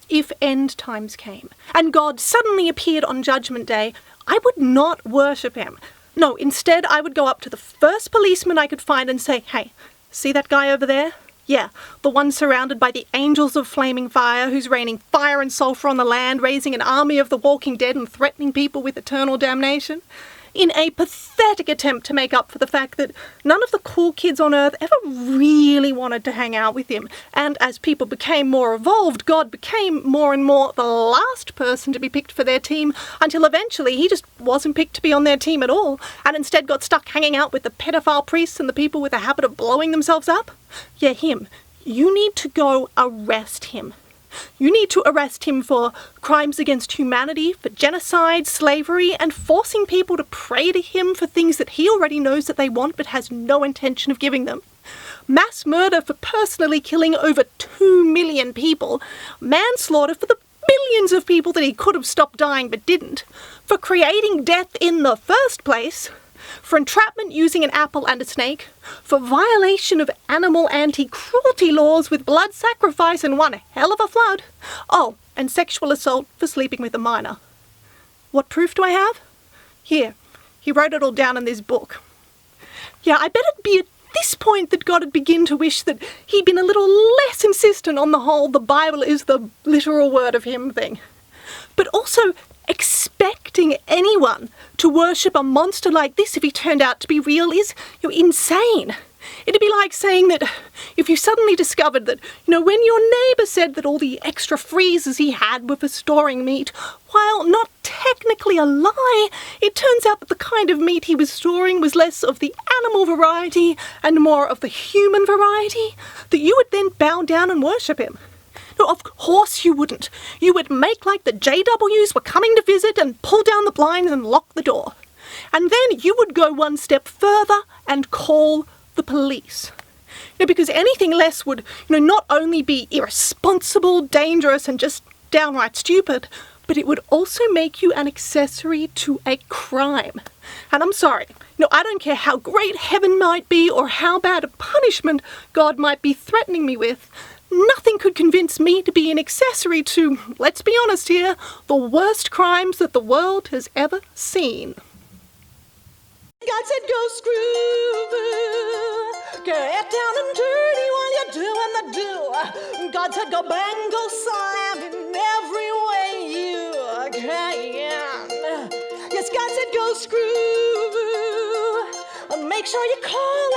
if end times came and God suddenly appeared on Judgment Day, I would not worship him. No, instead I would go up to the first policeman I could find and say, "Hey, see that guy over there? Yeah, the one surrounded by the angels of flaming fire, who's raining fire and sulfur on the land, raising an army of the walking dead and threatening people with eternal damnation," in a pathetic attempt to make up for the fact that none of the cool kids on Earth ever really wanted to hang out with him. And as people became more evolved, God became more and more the last person to be picked for their team, until eventually he just wasn't picked to be on their team at all, and instead got stuck hanging out with the pedophile priests and the people with a habit of blowing themselves up. Yeah, him. You need to go arrest him. You need to arrest him for crimes against humanity, for genocide, slavery, and forcing people to pray to him for things that he already knows that they want but has no intention of giving them. Mass murder for personally killing over 2 million people. Manslaughter for the billions of people that he could have stopped dying but didn't. For creating death in the first place. For entrapment using an apple and a snake, for violation of animal anti-cruelty laws with blood sacrifice and one hell of a flood. Oh, and sexual assault for sleeping with a minor. What proof do I have? Here, he wrote it all down in this book. Yeah, I bet it'd be at this point that God would begin to wish that he'd been a little less insistent on the whole "the Bible is the literal word of him" thing. But also expecting anyone to worship a monster like this if he turned out to be real is, insane. It'd be like saying that if you suddenly discovered that, when your neighbour said that all the extra freezers he had were for storing meat, while not technically a lie, it turns out that the kind of meat he was storing was less of the animal variety and more of the human variety, that you would then bow down and worship him. No, of course you wouldn't. You would make like the JWs were coming to visit and pull down the blinds and lock the door. And then you would go one step further and call the police. Because anything less would, not only be irresponsible, dangerous, and just downright stupid, but it would also make you an accessory to a crime. And I'm sorry, I don't care how great heaven might be or how bad a punishment God might be threatening me with. Nothing could convince me to be an accessory to, let's be honest here, the worst crimes that the world has ever seen. God said go screw, get down and dirty while you're doing the do. God said go bang, go slam in every way you can. Yes, God said go screw, and make sure you call